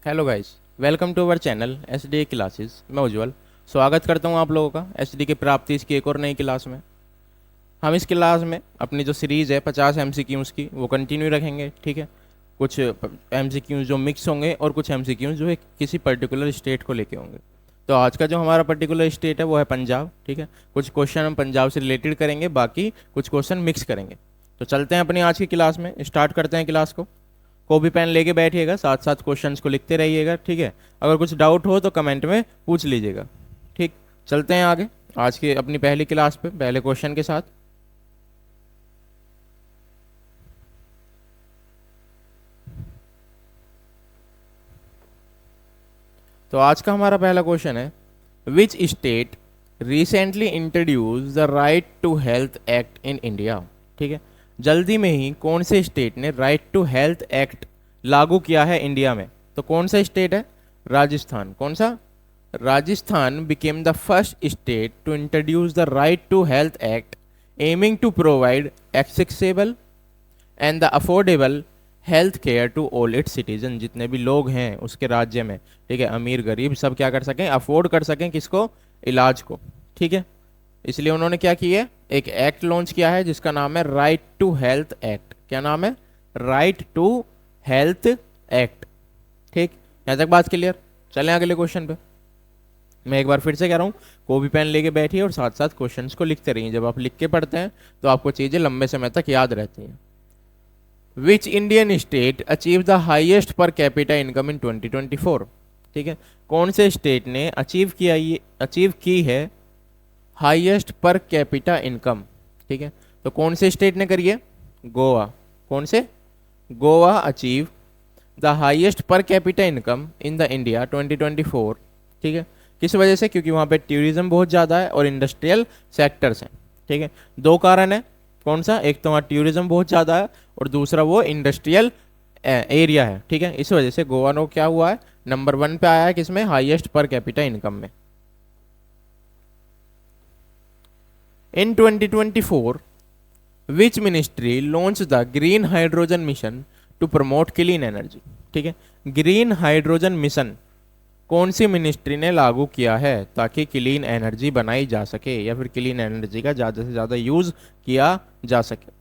Hello guys, welcome to our channel S D classes. मैं उज्जवल स्वागत करता हूं आप लोगों का एस डी के प्राप्ति की एक और नई क्लास में। हम इस क्लास में अपनी जो सीरीज़ है 50 एमसीक्यूज़ की वो कंटिन्यू रखेंगे। ठीक है, कुछ एमसीक्यूज़ जो मिक्स होंगे और कुछ एमसीक्यूज़ जो है किसी पर्टिकुलर स्टेट को लेके होंगे। तो आज का जो हमारा पर्टिकुलर स्टेट है वो है पंजाब। ठीक है, कुछ क्वेश्चन हम पंजाब से रिलेटेड करेंगे, बाकी कुछ क्वेश्चन मिक्स करेंगे। तो चलते हैं अपनी आज की क्लास में, स्टार्ट करते हैं क्लास को। कॉपी पेन लेके बैठिएगा, साथ साथ क्वेश्चंस को लिखते रहिएगा। ठीक है, अगर कुछ डाउट हो तो कमेंट में पूछ लीजिएगा। ठीक, चलते हैं आगे आज की अपनी पहली क्लास पे पहले क्वेश्चन के साथ। तो आज का हमारा पहला क्वेश्चन है, which state recently introduce the right to health act in India. ठीक है, जल्दी में ही कौन से स्टेट ने राइट टू हेल्थ एक्ट लागू किया है इंडिया में? तो कौन सा स्टेट है? राजस्थान। कौन सा? Rajasthan became the first state to introduce the right to health act aiming to provide accessible and the affordable health care to all its citizen. जितने भी लोग हैं उसके राज्य में, ठीक है, अमीर गरीब सब क्या कर सकें, अफोर्ड कर सकें किसको? इलाज को। ठीक है, इसलिए उन्होंने क्या किया है, एक एक्ट लॉन्च किया है जिसका नाम है राइट टू हेल्थ एक्ट। क्या नाम है? Right to health act. ठीक, यहाँ तक बात क्लियर। चलें अगले क्वेश्चन पे। मैं एक बार फिर से कह रहा हूँ, कॉपी पेन लेके बैठिए और साथ साथ क्वेश्चंस को लिखते रहिए। जब आप लिख के पढ़ते हैं तो आपको चीज़ें लंबे समय तक याद रहती हैं। विच Indian state achieve the highest पर कैपिटा इनकम इन 2024। ठीक है, कौन से स्टेट ने अचीव की है हाईएस्ट पर कैपिटा इनकम? ठीक है, तो कौन से स्टेट ने करी है? गोवा। कौन से? गोवा अचीव द हाईएस्ट पर capita income in the India 2024। ठीक है, किस वजह से? क्योंकि वहाँ पे टूरिज्म बहुत ज़्यादा है और इंडस्ट्रियल सेक्टर्स हैं। ठीक है, दो कारण है। कौन सा? एक तो वहाँ टूरिज्म बहुत ज़्यादा है और दूसरा वो इंडस्ट्रियल एरिया है। ठीक है, इस वजह से गोवा नो क्या हुआ है, नंबर 1 पे आया है किसमें? हाईएस्ट पर कैपिटा इनकम में। In 2024 which ministry launch the green hydrogen mission to promote clean energy. ठीक है, ग्रीन हाइड्रोजन मिशन कौन सी मिनिस्ट्री ने लागू किया है ताकि क्लीन एनर्जी बनाई जा सके या फिर क्लीन एनर्जी का ज़्यादा से ज़्यादा यूज़ किया जा सके?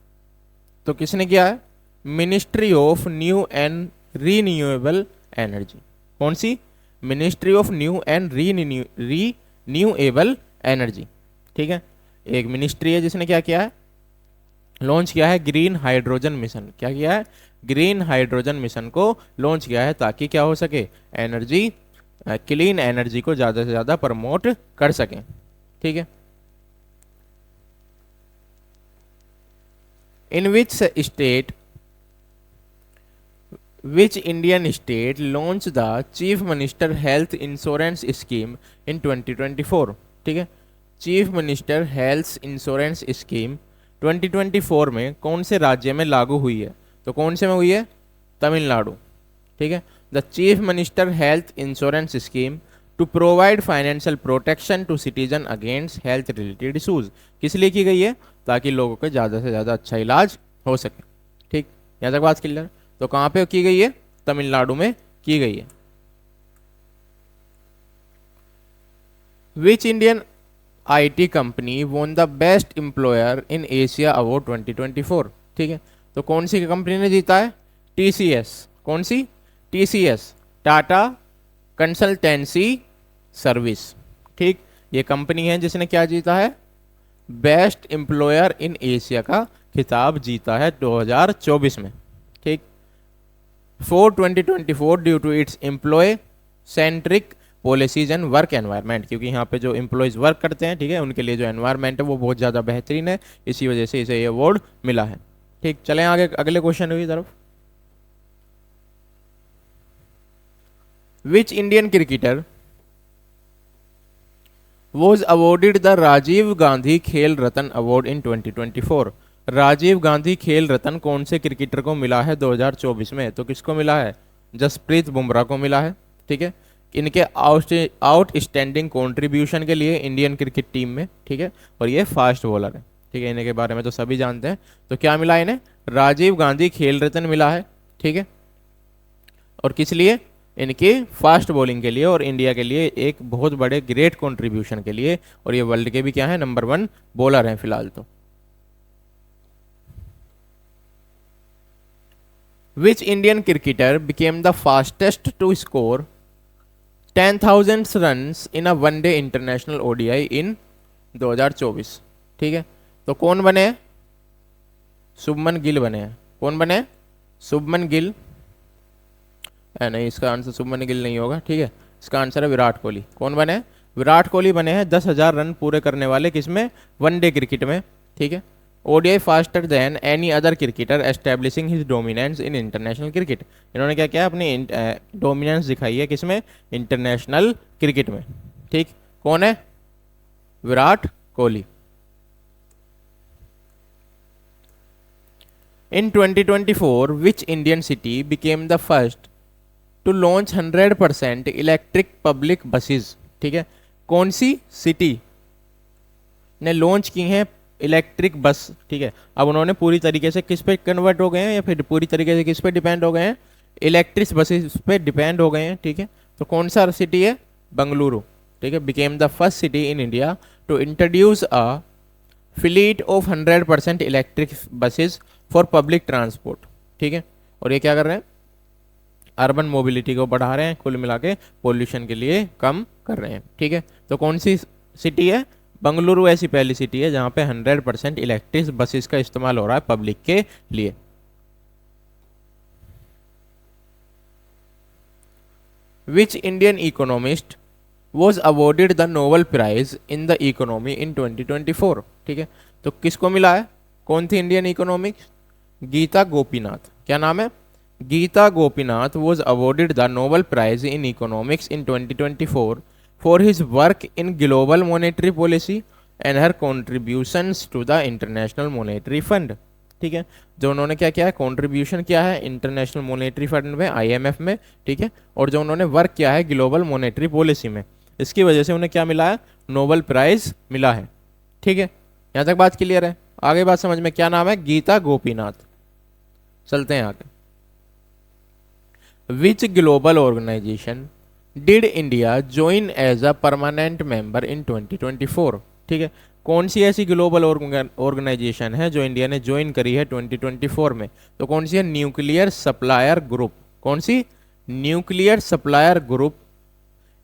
तो किसने किया है? Ministry of new and renewable energy. कौन सी? Ministry of new and renewable energy. ठीक है, एक मिनिस्ट्री है जिसने क्या किया है, लॉन्च किया है ग्रीन हाइड्रोजन मिशन। क्या किया है? ग्रीन हाइड्रोजन मिशन को लॉन्च किया है ताकि क्या हो सके, एनर्जी, क्लीन एनर्जी को ज़्यादा से ज़्यादा प्रमोट कर सकें। ठीक है, in which Indian state launch the chief minister health insurance scheme in 2024। ठीक है, chief minister health insurance scheme 2024 में कौन से राज्य में लागू हुई है? तो कौन से में हुई है? तमिलनाडु। ठीक है, the chief minister health insurance scheme to provide financial protection to citizen against health related issues. किस लिए की गई है? ताकि लोगों को ज़्यादा से ज़्यादा अच्छा इलाज हो सके। ठीक, यहाँ तक बात क्लियर। तो कहाँ पे की गई है? तमिलनाडु में की गई है। Which Indian IT company won the best employer in Asia award 2024। ठीक है, तो कौन सी कंपनी ने जीता है? टीसीएस। कौन सी? TCS, Tata consultancy service. ठीक, ये कंपनी है जिसने क्या जीता है? बेस्ट एम्प्लॉयर इन एशिया का खिताब जीता है 2024 में। ठीक, for 2024 due to its employ centric policies and work environment. क्योंकि यहाँ पे जो एम्प्लॉयज़ वर्क करते हैं, ठीक है, उनके लिए जो एनवायरनमेंट है वो बहुत ज़्यादा बेहतरीन है, इसी वजह से इसे ये अवार्ड मिला है। ठीक, चलें आगे अगले क्वेश्चन की तरफ। Which Indian cricketer was awarded the Rajiv Gandhi Khel Ratna award in 2024। Rajiv Gandhi Khel Ratna कौन से क्रिकेटर को मिला है 2024 में? तो किसको मिला है? जसप्रीत बुमराह को मिला है। ठीक है, इनके आउटस्टैंडिंग कंट्रीब्यूशन के लिए इंडियन क्रिकेट टीम में। ठीक है, और ये फास्ट बॉलर है। ठीक है, इनके बारे में तो सभी जानते हैं। तो क्या मिला इन्हें? राजीव गांधी खेल रत्न मिला है। ठीक है, और किस लिए? इनकी फास्ट बॉलिंग के लिए और इंडिया के लिए एक बहुत बड़े ग्रेट कंट्रीब्यूशन के लिए, और ये वर्ल्ड के भी क्या है, नंबर 1 बॉलर हैं फिलहाल तो। Which Indian cricketer became the fastest to score 10,000 runs in a one day international ODI in 2024? ठीक है, तो कौन बने? शुभमन गिल बने हैं। कौन बने? शुभमन गिल। नहीं, इसका आंसर शुभमन गिल नहीं होगा। ठीक है, इसका आंसर है विराट कोहली। कौन बने? विराट कोहली बने हैं 10,000 रन पूरे करने वाले, किसमें? वनडे क्रिकेट में। ठीक है, ODI faster than any other cricketer establishing his dominance in international cricket. इन्होंने क्या किया? अपनी डोमिनेंस दिखाई है किसमें? इंटरनेशनल क्रिकेट में। ठीक, कौन है? Virat Kohli. In 2024, which Indian city became the first to launch 100% electric public buses? ठीक है, कौन सी सिटी ने लॉन्च की हैं इलेक्ट्रिक बस? ठीक है, अब उन्होंने पूरी तरीके से किस पे कन्वर्ट हो गए हैं, या फिर पूरी तरीके से किस पे डिपेंड हो गए हैं? इलेक्ट्रिक बसेस पे डिपेंड हो गए हैं। ठीक है, तो कौन सा सिटी है? बंगलुरु। ठीक है, became the first city in India to introduce a fleet of 100% electric buses for public transport. ठीक है, और ये क्या कर रहे हैं? अर्बन मोबिलिटी को बढ़ा रहे हैं, कुल मिला के पोल्यूशन के लिए कम कर रहे हैं। ठीक है, तो कौन सी सिटी है? बंगलुरु ऐसी पहली सिटी है जहां पे 100% इलेक्ट्रिक बसेस का इस्तेमाल हो रहा है पब्लिक के लिए। Which Indian economist was awarded the Nobel prize in the economy in 2024? ठीक है, तो किसको मिला है? कौन थी इंडियन इकोनॉमिक्स? गीता गोपीनाथ। क्या नाम है? Gita Gopinath was awarded the Nobel prize in economics in 2024 for his work in global monetary policy and her contributions to the international monetary fund. ठीक है, जो उन्होंने क्या किया है? कॉन्ट्रीब्यूशन किया है इंटरनेशनल मॉनेटरी फंड में, आईएमएफ में। ठीक है, और जो उन्होंने वर्क किया है ग्लोबल मॉनेटरी पॉलिसी में, इसकी वजह से उन्हें क्या मिला है? नोबेल प्राइज मिला है। ठीक है, यहां तक बात क्लियर है? आगे बात समझ में? क्या नाम है? गीता गोपीनाथ। चलते हैं आगे। Which global organization did India join as a permanent member in 2024? ठीक है, कौन सी ऐसी ग्लोबल ऑर्गेनाइजेशन है जो इंडिया ने ज्वाइन करी है 2024 में? तो कौन सी है? Nuclear supplier group. कौन सी? Nuclear supplier group.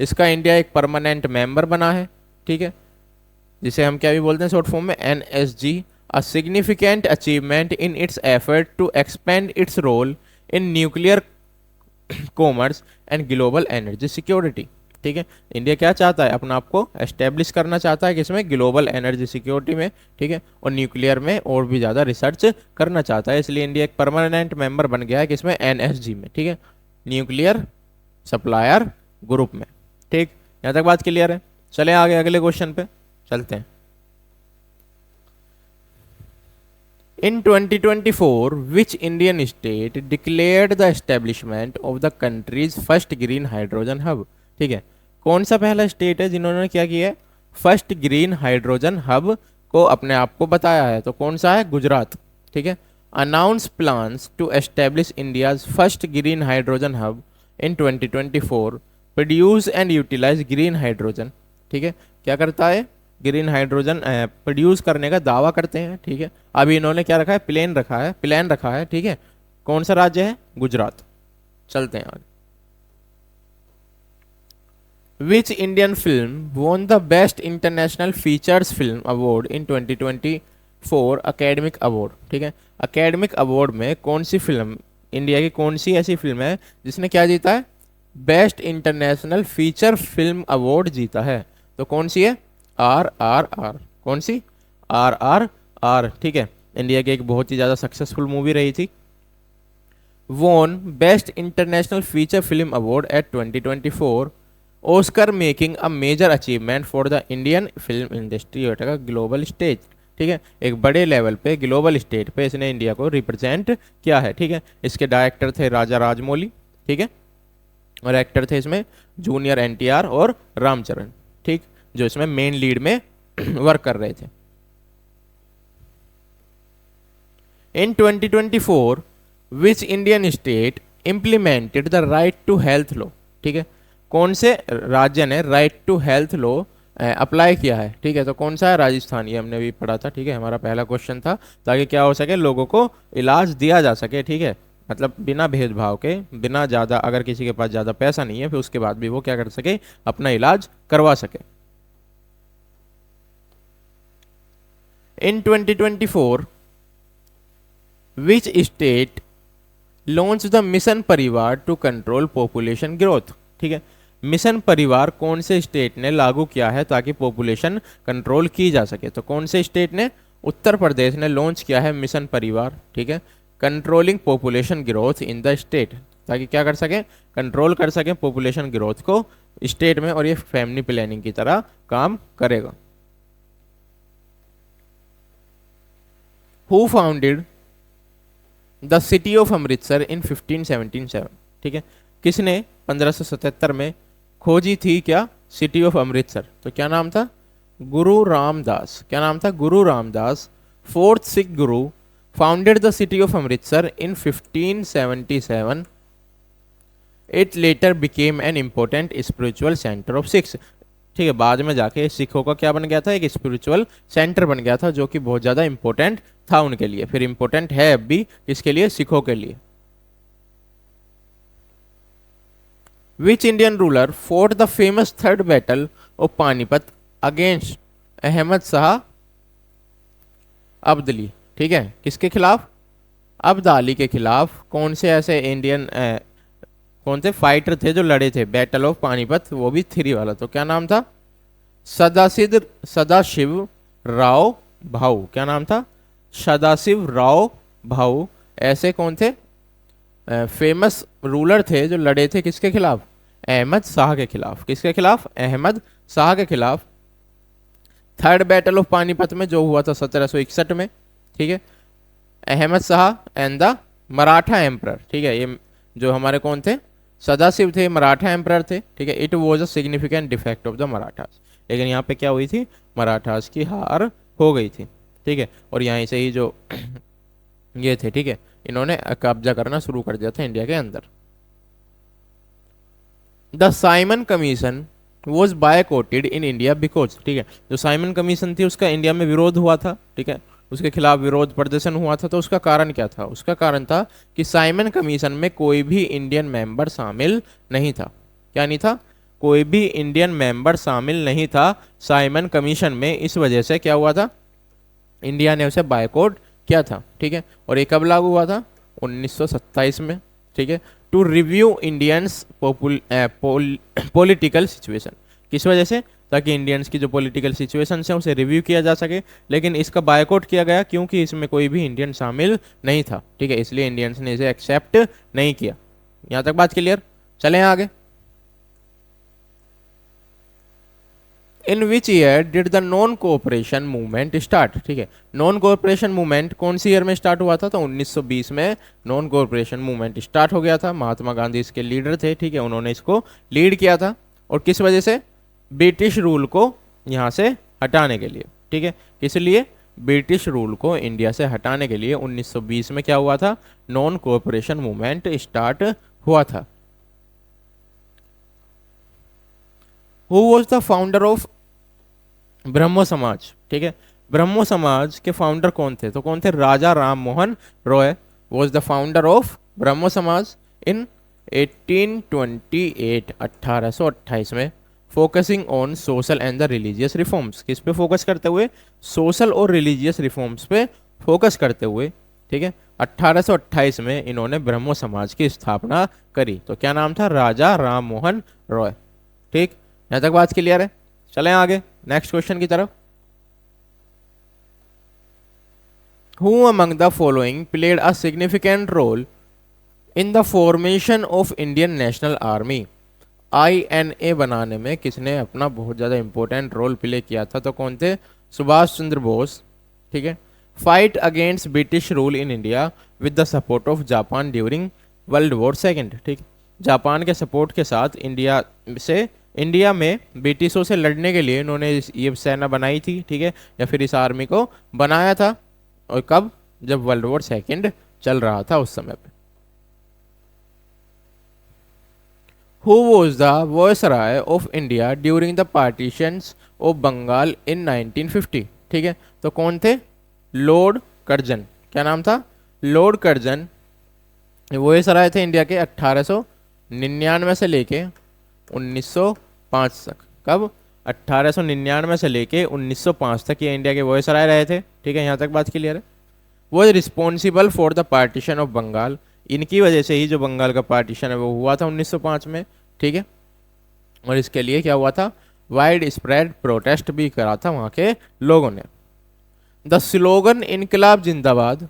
इसका इंडिया एक परमानेंट मेंबर बना है। ठीक है, जिसे हम क्या भी बोलते हैं शॉर्ट फॉर्म में? NSG, a significant achievement in its effort to expand its role in nuclear commerce and global energy security. ठीक है, इंडिया क्या चाहता है? अपना आपको एस्टेब्लिश करना चाहता है किसमें? ग्लोबल एनर्जी सिक्योरिटी में। ठीक है, और न्यूक्लियर में और भी ज़्यादा रिसर्च करना चाहता है, इसलिए इंडिया एक परमानेंट मेंबर बन गया है किसमें? NSG में। ठीक है, न्यूक्लियर सप्लायर ग्रुप में। ठीक, यहाँ तक बात क्लियर है? चले आगे अगले क्वेश्चन पे चलते हैं। In 2024, which Indian state declared the establishment of the country's first green hydrogen hub? ठीक है, कौन सा पहला स्टेट है जिन्होंने क्या किया है? फर्स्ट ग्रीन हाइड्रोजन हब को अपने आप को बताया है, तो कौन सा है? गुजरात। ठीक है, announce plans to establish India's first green hydrogen hub in 2024 produce and utilize green hydrogen. ठीक है, क्या करता है? ग्रीन हाइड्रोजन प्रोड्यूस करने का दावा करते हैं। ठीक है, अभी इन्होंने क्या रखा है? प्लान रखा है। ठीक है, कौन सा राज्य है? गुजरात। चलते हैं आगे। Which Indian film won the best international features film award in 2024 academic award? ठीक है, अकेडमिक अवार्ड में कौन सी फिल्म, इंडिया की कौन सी ऐसी फिल्म है जिसने क्या जीता है? Best international feature film award जीता है। तो कौन सी है? RRR। कौन सी? RRR। ठीक है, इंडिया की एक बहुत ही ज़्यादा सक्सेसफुल मूवी रही थी। Won best international feature film award at 2024 Oscar, making a major achievement for the Indian film industry at a global stage. ठीक है, एक बड़े लेवल पे ग्लोबल स्टेज पे इसने इंडिया को रिप्रेजेंट किया है। ठीक है, इसके डायरेक्टर थे राजा राजमौली। ठीक है, और एक्टर थे इसमें जूनियर NTR और रामचरण। ठीक, जो इसमें मेन लीड में वर्क कर रहे थे। In 2024 which Indian state implemented the right to health law? ठीक है। कौन से राज्य ने right to health law apply किया है, ठीक है। तो कौन सा है? राजस्थान, ये हमने भी पढ़ा था, ठीक है। हमारा पहला क्वेश्चन था, ताकि क्या हो सके, लोगों को इलाज दिया जा सके, ठीक है। मतलब बिना भेदभाव के, बिना ज़्यादा, अगर किसी के पास ज़्यादा पैसा नहीं है फिर उसके बाद भी वो क्या कर सके, अपना इलाज करवा सके। इन 2024 which state launch the mission परिवार टू कंट्रोल पॉपुलेशन ग्रोथ, ठीक है। मिशन परिवार कौन से स्टेट ने लागू किया है ताकि पॉपुलेशन कंट्रोल की जा सके? तो कौन से स्टेट ने? उत्तर प्रदेश ने लॉन्च किया है मिशन परिवार, ठीक है, controlling population growth in the state, ताकि क्या कर सके, कंट्रोल कर सके पॉपुलेशन ग्रोथ को स्टेट में, और ये फैमिली प्लानिंग की तरह काम करेगा। Who founded the city of Amritsar in 1577, ठीक है। किसने 1577 में खोजी थी क्या सिटी ऑफ अमृतसर? तो क्या नाम था? गुरु रामदास। क्या नाम था? गुरु Ramdas, fourth Sikh Guru, founded the city of Amritsar in 1577। It later became an important spiritual centre of Sikhs, ठीक है। बाद में जाके सिखों का क्या बन गया था? एक स्पिरिचुअल सेंटर बन गया था, जो कि बहुत ज़्यादा इंपॉर्टेंट था उनके लिए, फिर इंपॉर्टेंट है अब भी, किसके लिए? सिखों के लिए। Which Indian ruler fought the famous third battle of Panipat against Ahmad Shah Abdali, ठीक है। किसके खिलाफ? अब्दाली के खिलाफ। कौन से ऐसे इंडियन कौन से फाइटर थे जो लड़े थे बैटल ऑफ पानीपत, वो भी 3 वाला? तो क्या नाम था? सदाशिव राव भाऊ। क्या नाम था? सदाशिव राव भाऊ। ऐसे कौन थे? फेमस रूलर थे जो लड़े थे किसके खिलाफ? अहमद शाह के खिलाफ। किसके खिलाफ? अहमद शाह के खिलाफ। थर्ड बैटल ऑफ पानीपत में जो हुआ था 1761 में, ठीक है। Ahmad Shah and the Maratha emperor, ठीक है। ये जो हमारे कौन थे? सदाशिव थे, मराठा एम्परर थे, ठीक है। It was a significant defect of the Marathas, लेकिन यहाँ पे क्या हुई थी? मराठास की हार हो गई थी, ठीक है। और यहाँ से ही जो ये थे, ठीक है, इन्होंने कब्जा करना शुरू कर दिया था इंडिया के अंदर। The Simon commission was बायकॉटेड in India because, ठीक है। जो साइमन कमीशन थी उसका इंडिया में विरोध हुआ था, ठीक है, उसके खिलाफ विरोध प्रदर्शन हुआ था। तो उसका कारण क्या था? उसका कारण था कि साइमन कमीशन में कोई भी इंडियन मेंबर शामिल नहीं था। क्या नहीं था? कोई भी इंडियन मेंबर शामिल नहीं था साइमन कमीशन में। इस वजह से क्या हुआ था? इंडिया ने उसे बायकॉट किया था, ठीक है। और ये कब लागू हुआ था? 1927 में, ठीक है। To review Indians political situation, किस वजह से? ताकि इंडियंस की जो पॉलिटिकल सिचुएशन है उसे रिव्यू किया जा सके। लेकिन इसका बायकॉट किया गया क्योंकि इसमें कोई भी इंडियन शामिल नहीं था, ठीक है, इसलिए इंडियंस ने इसे एक्सेप्ट नहीं किया। यहां तक बात क्लियर? चलें आगे। In which year did the non cooperation movement start, ठीक है। नॉन कोऑपरेशन मूवमेंट कौन सी ईयर में स्टार्ट हुआ था? तो 1920 में नॉन कोऑपरेशन मूवमेंट स्टार्ट हो गया था। महात्मा गांधी इसके लीडर थे, ठीक है, उन्होंने इसको लीड किया था। और किस वजह से? ब्रिटिश रूल को यहाँ से हटाने के लिए, ठीक है। इसलिए ब्रिटिश रूल को इंडिया से हटाने के लिए 1920 में क्या हुआ था? नॉन कोऑपरेशन मूवमेंट स्टार्ट हुआ था। Who was the founder of Brahmo Samaj, ठीक है। ब्रह्मो समाज के फाउंडर कौन थे? तो कौन थे? Raja Ram Mohan Roy was the founder of Brahmo Samaj in 1828, 1828 में। Focusing on social and the religious reforms, किस पे फोकस करते हुए? सोशल और रिलीजियस रिफॉर्म्स पे फोकस करते हुए, ठीक है। 1828 में इन्होंने ब्रह्मो समाज की स्थापना करी। तो क्या नाम था? राजा राम मोहन रॉय, ठीक। यहां तक बात क्लियर है? चलें आगे नेक्स्ट क्वेश्चन की तरफ। Who among the following played a significant role in the formation of Indian National Army? INA बनाने में किसने अपना बहुत ज़्यादा इंपॉर्टेंट रोल प्ले किया था? तो कौन थे? सुभाष चंद्र बोस, ठीक है। Fight against British rule in India with the support of Japan during world war second, ठीक। जापान के सपोर्ट के साथ इंडिया में ब्रिटिशों से लड़ने के लिए इन्होंने ये सेना बनाई थी, ठीक है, या फिर इस आर्मी को बनाया था। और कब? जब वर्ल्ड वॉर सेकेंड चल रहा था उस समय पे। Who was the viceroy of India during the partitions of Bengal in 1950। ठीक है, तो कौन थे? Lord Curzon. क्या नाम था? लॉर्ड कर्जन वॉयसराय थे इंडिया के 1899 से लेके 1905 तक। कब? 1899 से लेके 1905 तक ये इंडिया के वॉयसराय रहे थे। ठीक है, यहाँ तक बात क्लियर है। वो responsible for the partition of Bengal, इनकी वजह से ही जो बंगाल का पार्टीशन है वो हुआ था 1905 में। ठीक है, और इसके लिए क्या हुआ था? वाइड स्प्रेड प्रोटेस्ट भी करा था वहाँ के लोगों ने। द स्लोगन इनकलाब जिंदाबाद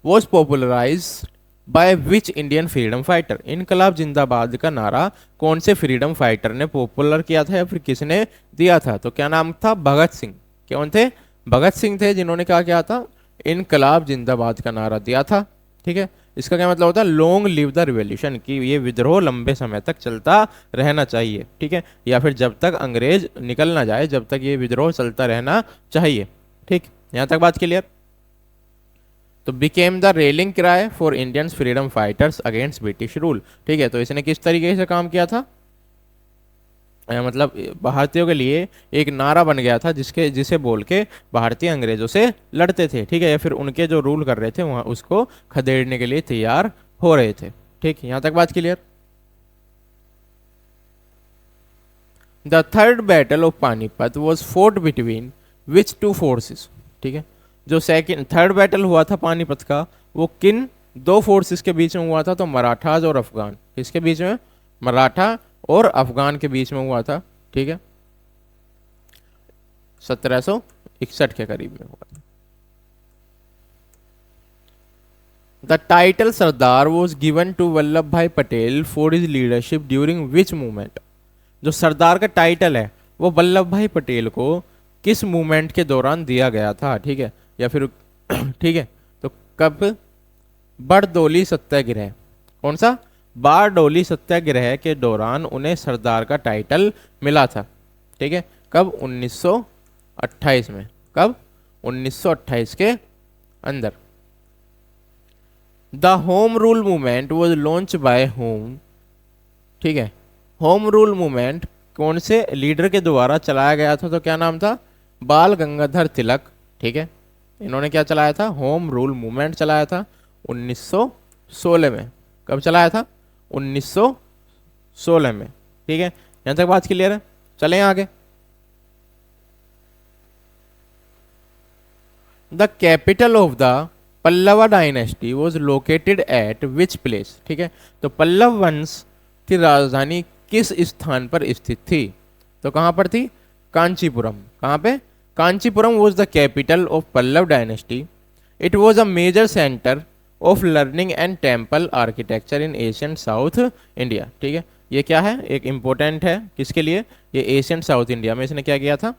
was popularised by which Indian freedom fighter. इनकलाब जिंदाबाद का नारा कौन से फ्रीडम फाइटर ने पॉपुलर किया था या फिर किसने दिया था? तो क्या नाम था? भगत सिंह। कौन थे? भगत सिंह थे जिन्होंने क्या किया था? इनकलाब जिंदाबाद का नारा दिया था। ठीक है, इसका क्या मतलब होता है? लॉन्ग लिव द रिवॉल्यूशन, कि ये विद्रोह लंबे समय तक चलता रहना चाहिए। ठीक है, या फिर जब तक अंग्रेज निकल ना जाए जब तक ये विद्रोह चलता रहना चाहिए। ठीक, यहाँ तक बात क्लियर। तो became the railing cry for Indians freedom fighters against British rule. ठीक है, तो इसने किस तरीके से काम किया था? मतलब भारतीयों के लिए एक नारा बन गया था जिसे बोल के भारतीय अंग्रेजों से लड़ते थे। ठीक है, या फिर उनके जो रूल कर रहे थे वहाँ उसको खदेड़ने के लिए तैयार हो रहे थे। ठीक, यहाँ तक बात clear. The third battle of Panipat was fort between which two forces. ठीक है, जो थर्ड बैटल हुआ था पानीपत का वो किन दो फोर्सेस के बीच में हुआ था? तो मराठाज और अफगान। किसके बीच में? मराठा और अफगान के बीच में हुआ था। ठीक है, 1761 के करीब में हुआ था। The title Sardar was given to Vallabh Bhai Patel for his leadership during which movement. जो सरदार का टाइटल है वो वल्लभ भाई पटेल को किस मूवमेंट के दौरान दिया गया था? ठीक है, या फिर ठीक है, तो कब? बरदौली सत्याग्रह। कौन सा? बारडोली सत्याग्रह के दौरान उन्हें सरदार का टाइटल मिला था। ठीक है, कब? 1928 में। कब? 1928 के अंदर। The home rule movement was launch by home. ठीक है, होम रूल मूवमेंट कौन से लीडर के द्वारा चलाया गया था? तो क्या नाम था? बाल गंगाधर तिलक। ठीक है, इन्होंने क्या चलाया था? होम रूल मूवमेंट चलाया था 1916 में। कब चलाया था? 1916 में। ठीक है, यहां तक बात क्लियर है। चलें आगे। The capital of the Pallava dynasty was located at which place. ठीक है, तो पल्लव वंश की राजधानी किस स्थान पर स्थित थी? तो कहां पर थी? कांचीपुरम। कहां पे? Kanchipuram was the capital of Pallava dynasty. It was a major centre of learning and temple architecture in Asian south India. ठीक है, ये क्या है? एक इम्पोर्टेंट है किसके लिए? ये एशियन साउथ इंडिया में इसने क्या किया था?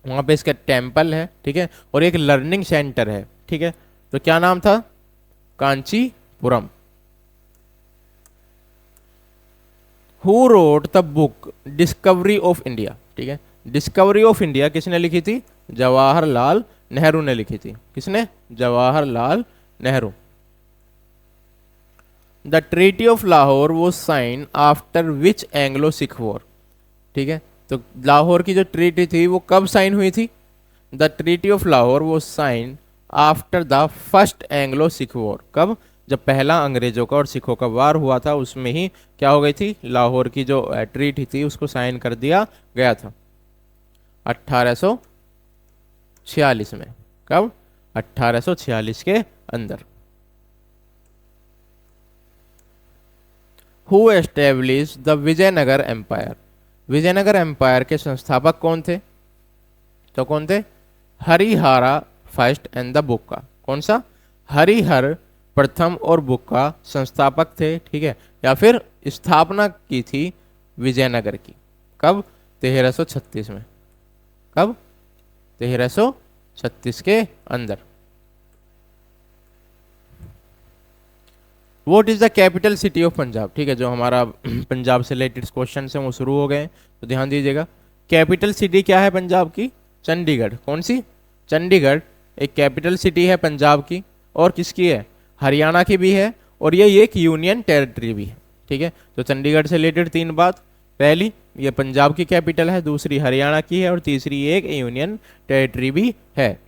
वहाँ पे इसका टेम्पल है। ठीक है, और एक लर्निंग सेंटर है। ठीक है, तो क्या नाम था? Kanchipuram. Who wrote the book discovery of India. ठीक है, डिस्कवरी ऑफ इंडिया किसने लिखी थी? जवाहरलाल नेहरू ने लिखी थी। किसने? Jawaharlal Nehru. The treaty of Lahore वो sign after which Anglo Sikh war. ठीक है, तो लाहौर की जो ट्रीटी थी वो कब साइन हुई थी? द ट्रीटी ऑफ लाहौर वो sign after the first Anglo Sikh war. कब? जब पहला अंग्रेजों का और सिखों का वार हुआ था उसमें ही क्या हो गई थी? लाहौर की जो ट्रीटी थी उसको साइन कर दिया गया था 1846 में। कब? 1846 के अंदर। Who establish the Vijayanagara empire. Vijayanagara empire के संस्थापक कौन थे? तो कौन थे? Harihara first and the Bukka. कौन सा? हरिहर प्रथम और बुक्का संस्थापक थे। ठीक है, या फिर स्थापना की थी विजयनगर की। कब? 1336 में। कब? 1336 के अंदर। What is the capital city of Punjab. ठीक है, जो हमारा पंजाब से रिलेटेड क्वेश्चन है वो शुरू हो गए, तो ध्यान दीजिएगा। कैपिटल सिटी क्या है पंजाब की? चंडीगढ़। कौन सी? चंडीगढ़ एक कैपिटल सिटी है पंजाब की। और किसकी है? हरियाणा की भी है, और ये एक यूनियन टेरिटरी भी है। ठीक है। तो चंडीगढ़ से रिलेटेड 3 बात, पहली ये पंजाब की कैपिटल है, दूसरी हरियाणा की है और तीसरी एक यूनियन टेरिटरी भी है।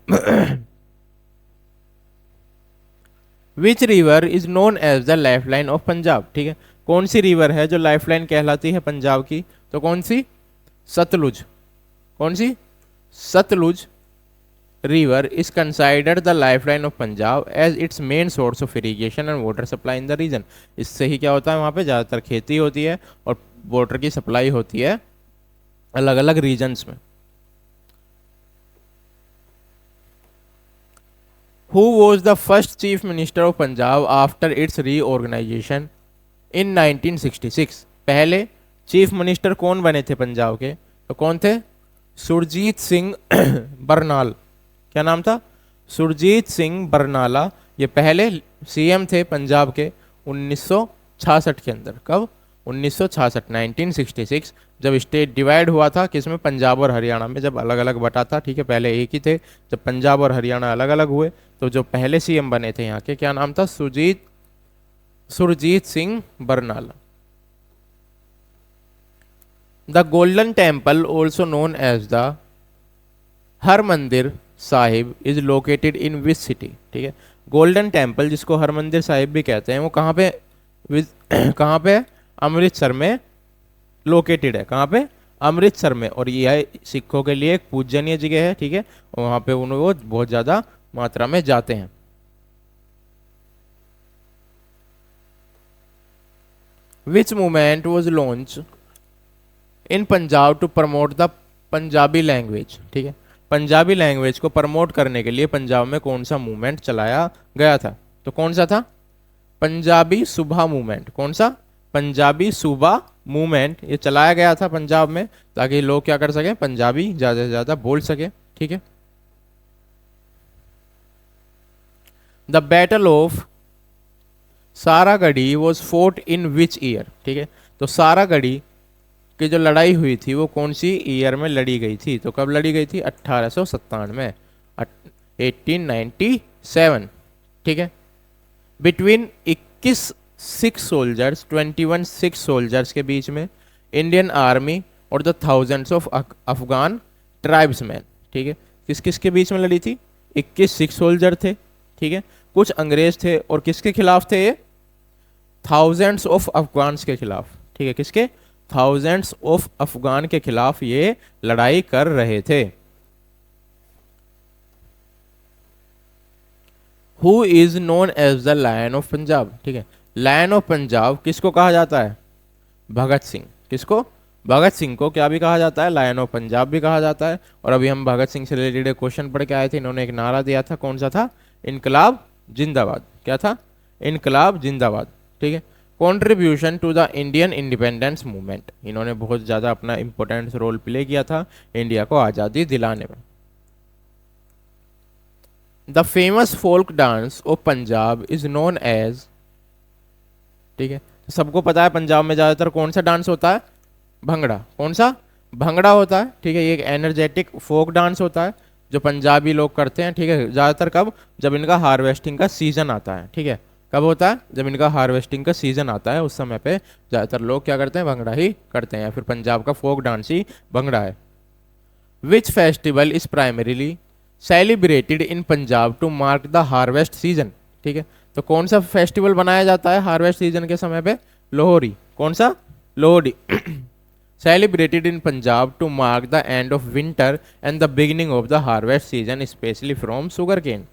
Which river is known as the lifeline of Punjab, ठीक है। कौन सी रिवर है जो लाइफलाइन कहलाती है पंजाब की? तो कौन सी? सतलुज। कौन सी? Sutlej river is considered the lifeline of Punjab as its main source of irrigation and water supply in the region। इससे ही क्या होता है, वहाँ पे ज़्यादातर खेती होती है और वाटर की सप्लाई होती है अलग अलग रीजन्स में। Who was the first chief minister of Punjab after its reorganization in 1966? पहले चीफ मिनिस्टर कौन बने थे पंजाब के? तो कौन थे? सुरजीत सिंह बरनाल। क्या नाम था? सुरजीत सिंह बरनाला। ये पहले सीएम थे पंजाब के 1966 के अंदर। कब? 1966, 1966, जब स्टेट डिवाइड हुआ था किसमें? पंजाब और हरियाणा में, जब अलग अलग बटा था, ठीक है। पहले एक ही थे, जब पंजाब और हरियाणा अलग अलग हुए तो जो पहले सीएम बने थे यहाँ के, क्या नाम था? Surjit Singh Barnala. The golden temple also known as the Harmandir Sahib is located in which city, ठीक है। गोल्डन टेम्पल जिसको हरमंदिर साहिब भी कहते हैं वो कहाँ पे कहाँ पे? अमृतसर में लोकेटेड है। कहाँ पे? अमृतसर में। और यह सिखों के लिए एक पूजनीय जगह है, ठीक है। और वहाँ पे वो बहुत ज़्यादा मात्रा में जाते हैं। Which movement was launch in Punjab to promote the Punjabi language, ठीक है। पंजाबी लैंग्वेज को प्रमोट करने के लिए पंजाब में कौन सा मूवमेंट चलाया गया था? तो कौन सा था? पंजाबी सुबह मूवमेंट। कौन सा? पंजाबी सुबह मूवमेंट। ये चलाया गया था पंजाब में ताकि लोग क्या कर सकें? पंजाबी ज़्यादा से ज़्यादा बोल सके, ठीक है। The battle of Saragarhi was fort in which year, ठीक है। तो सारागढ़ी की जो लड़ाई हुई थी वो कौन सी ईयर में लड़ी गई थी? तो कब लड़ी गई थी? 1897, 1897, ठीक है। Between 21 Sikh soldiers, 21 Sikh soldiers के बीच में, इंडियन आर्मी और the thousands of Afghan tribesman, ठीक है। किस किस के बीच में लड़ी थी? 21 सिख सोल्जर थे, ठीक है। कुछ अंग्रेज थे और किसके खिलाफ थे ये? थाउजेंड्स ऑफ अफगान्स के खिलाफ, ठीक है। किसके? थाउजेंड्स ऑफ अफगान के खिलाफ ये लड़ाई कर रहे थे। Who is known as the lion of Punjab, ठीक है। लायन ऑफ पंजाब किसको कहा जाता है? भगत सिंह। किसको? भगत सिंह को क्या भी कहा जाता है? लायन ऑफ पंजाब भी कहा जाता है। और अभी हम भगत सिंह से रिलेटेड एक क्वेश्चन पढ़ के आए थे, इन्होंने एक नारा दिया था, कौन सा था? इनकलाब जिंदाबाद। क्या था? इनकलाब जिंदाबाद, ठीक है। Contribution to the Indian independence movement, इन्होंने बहुत ज़्यादा अपना इंपॉर्टेंट रोल प्ले किया था इंडिया को आज़ादी दिलाने में। The famous folk dance of Punjab is known as, ठीक है। सबको पता है पंजाब में ज़्यादातर कौन सा डांस होता है? भंगड़ा। कौन सा? भंगड़ा होता है, ठीक है। ये एक एनर्जेटिक फोक डांस होता है जो पंजाबी लोग करते हैं, ठीक है। ज़्यादातर कब? जब इनका हार्वेस्टिंग का सीज़न आता है, ठीक है। कब होता है? जब इनका हार्वेस्टिंग का सीज़न आता है, उस समय पे ज़्यादातर लोग क्या करते हैं? भंगड़ा ही करते हैं, या फिर पंजाब का फोक डांस ही भंगड़ा है। Which festival is primarily celebrated in Punjab to mark the harvest season, ठीक है। तो कौन सा फेस्टिवल बनाया जाता है हार्वेस्ट सीजन के समय पे? लोहड़ी। कौन सा? Lohri. Celebrated in Punjab to mark the end of winter and the beginning of the harvest season especially from sugar cane,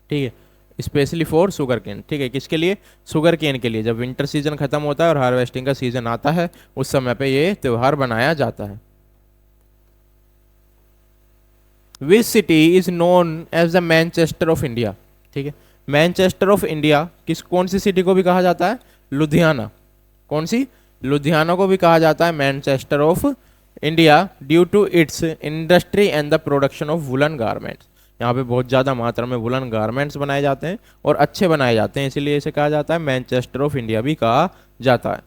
ठीक है। स्पेशली फॉर शुगर केन, ठीक है। किसके लिए? शुगर केन के लिए। जब विंटर सीजन खत्म होता है और हार्वेस्टिंग का सीजन आता है, उस समय पे ये त्यौहार बनाया जाता है। Which city is known as the Manchester of India, ठीक है। मैनचेस्टर ऑफ इंडिया कौन सी सिटी को भी कहा जाता है? लुधियाना। कौन सी? लुधियाना को भी कहा जाता है Manchester of India due to its industry and the production of woollen garments. यहाँ पे बहुत ज़्यादा मात्रा में वुलन गारमेंट्स बनाए जाते हैं और अच्छे बनाए जाते हैं, इसीलिए इसे कहा जाता है मैनचेस्टर ऑफ इंडिया भी कहा जाता है।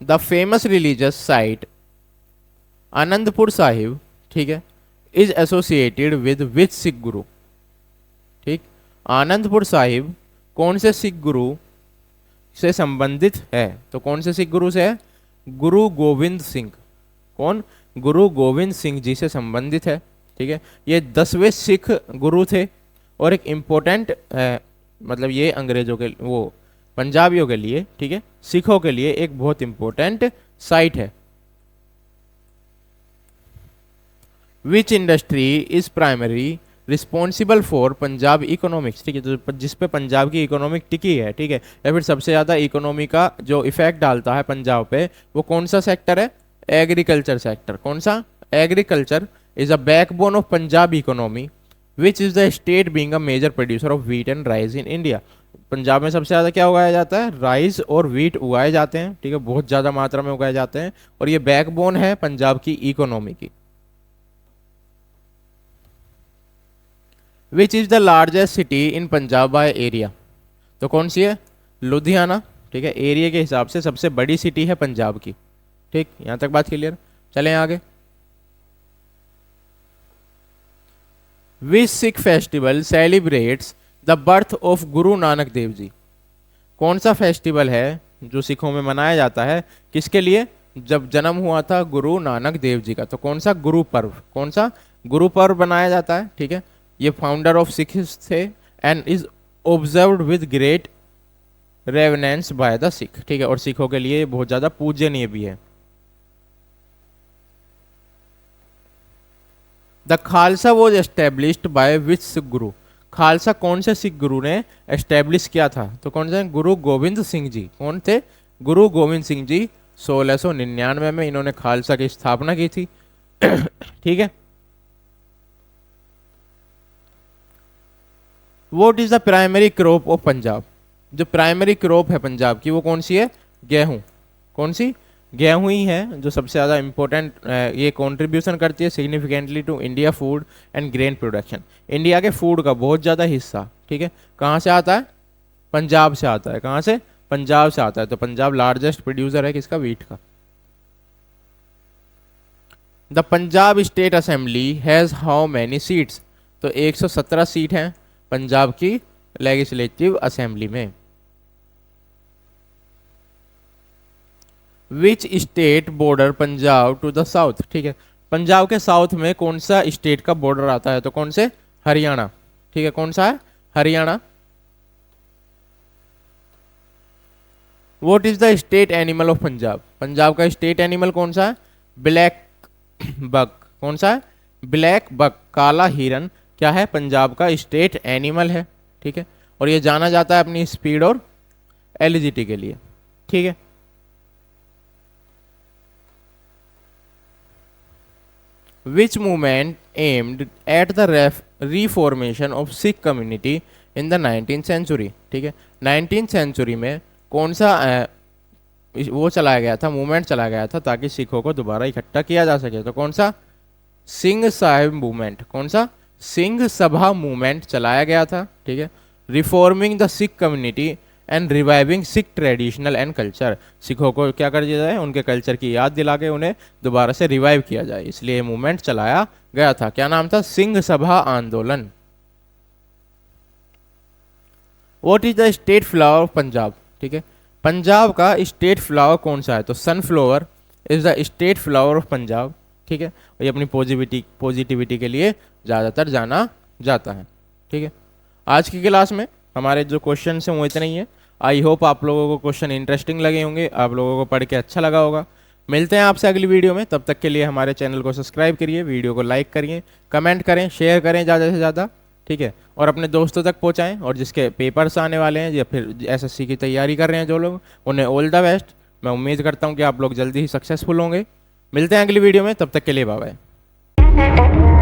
The famous religious site Anandpur Sahib, ठीक है, is associated with which Sikh गुरु, ठीक। आनंदपुर साहिब कौन से सिख गुरु से संबंधित है? तो कौन से सिख गुरु से है? गुरु गोविंद सिंह। कौन? गुरु गोविंद सिंह जी से संबंधित है। ठीक है, ये 10वें सिख गुरु थे और एक इम्पोर्टेंट मतलब ये अंग्रेजों के वो पंजाबियों के लिए, ठीक है, सिखों के लिए एक बहुत इंपॉर्टेंट साइट है। विच industry is primary responsible for Punjab economics? ठीक है, तो जिस पे पंजाब की इकोनॉमिक टिकी है, ठीक है, या फिर सबसे ज़्यादा इकोनॉमी का जो इफेक्ट डालता है पंजाब पे, वो कौन सा सेक्टर है? Agriculture sector. कौन सा? Agriculture is a backbone of Punjab economy which is the state being a major producer of wheat and rice in India. Punjab में सबसे ज़्यादा क्या उगाया जाता है? राइस और व्हीट उगाए जाते हैं। ठीक है, बहुत ज़्यादा मात्रा में उगाए जाते हैं और ये बैकबोन है पंजाब की इकोनॉमी की। Which is the largest city in Punjab by area? तो कौन सी है? लुधियाना। ठीक है, एरिया के हिसाब से सबसे बड़ी सिटी है पंजाब की। ठीक, यहाँ तक बात क्लियर? चलें आगे। Which Sikh festival celebrates the birth of Guru Nanak Dev ji? कौन सा फेस्टिवल है जो सिखों में मनाया जाता है? किसके लिए? जब जन्म हुआ था गुरु नानक देव जी का। तो कौन सा गुरु पर्व? कौन सा गुरु पर्व बनाया जाता है? ठीक है, ये फाउंडर ऑफ सिक्स थे and is observed with great reverence by the Sikh. ठीक है, और सिखों के लिए बहुत ज़्यादा पूजनीय भी है। The Khalsa was established by which Sikh गुरु? खालसा कौन से सिख गुरु ने एस्टेब्लिश किया था? तो कौन से? गुरु गोविंद सिंह जी। कौन थे? गुरु गोविंद सिंह जी। 1699 में इन्होंने खालसा की स्थापना की थी। ठीक है। What is the primary crop of Punjab? जो प्राइमरी क्रॉप है पंजाब की वो कौन सी है? गेहूं। कौन सी? गेहूं ही है जो सबसे ज़्यादा इंपॉर्टेंट ये कंट्रीब्यूशन करती है significantly to India food and grain production. India के फूड का बहुत ज़्यादा हिस्सा, ठीक है, कहाँ से आता है? पंजाब से आता है। कहाँ से? पंजाब से आता है। तो पंजाब लार्जेस्ट प्रोड्यूसर है किसका? व्हीट का। The Punjab state assembly has how many seats? तो 117 सीट हैं पंजाब की लेजिस्लेटिव असेंबली में। Which state border Punjab to the south? ठीक है, पंजाब के साउथ में कौन सा स्टेट का बॉर्डर आता है? तो कौन से? हरियाणा। ठीक है, कौन सा है? Haryana. What is the state animal of Punjab? Punjab का स्टेट एनिमल कौन सा है? Black buck. कौन सा है? ब्लैक बक, काला हिरन क्या है? पंजाब का स्टेट एनिमल है। ठीक है, और ये जाना जाता है अपनी स्पीड और एलिजिटी के लिए। ठीक है, which movement aimed at the reformation of Sikh community in the 19th century? ठीक है, 19th सेंचुरी में कौन सा वो चलाया गया था, मूवमेंट चलाया गया था ताकि सिखों को दोबारा इकट्ठा किया जा सके? तो कौन सा? सिंह साहिब मूवमेंट। कौन सा? सिंह सभा मूवमेंट चलाया गया था। ठीक है, reforming the Sikh community and reviving Sikh traditional and culture. सिखों को क्या कर दिया जाए? उनके कल्चर की याद दिला के उन्हें दोबारा से रिवाइव किया जाए, इसलिए मूवमेंट चलाया गया था। क्या नाम था? सिंह सभा आंदोलन। What is the state flower of Punjab? ठीक है, पंजाब का स्टेट फ्लावर कौन सा है? तो sunflower is the state flower of Punjab. ठीक है, और ये अपनी पॉजिटिविटी के लिए ज़्यादातर जाना जाता है। ठीक है, आज की क्लास में हमारे जो क्वेश्चन हैं वो इतने ही है। आई होप आप लोगों को क्वेश्चन इंटरेस्टिंग लगे होंगे, आप लोगों को पढ़ के अच्छा लगा होगा। मिलते हैं आपसे अगली वीडियो में, तब तक के लिए हमारे चैनल को सब्सक्राइब करिए, वीडियो को लाइक करिए, कमेंट करें, शेयर करें ज़्यादा से ज़्यादा। ठीक है, और अपने दोस्तों तक पहुँचाएँ, और जिसके पेपर्स आने वाले हैं या फिर एसएससी की तैयारी कर रहे हैं जो लोग, उन्हें ऑल द बेस्ट। मैं उम्मीद करता हूँ कि आप लोग जल्दी ही सक्सेसफुल होंगे। मिलते हैं अगली वीडियो में, तब तक के लिए बाय बाय।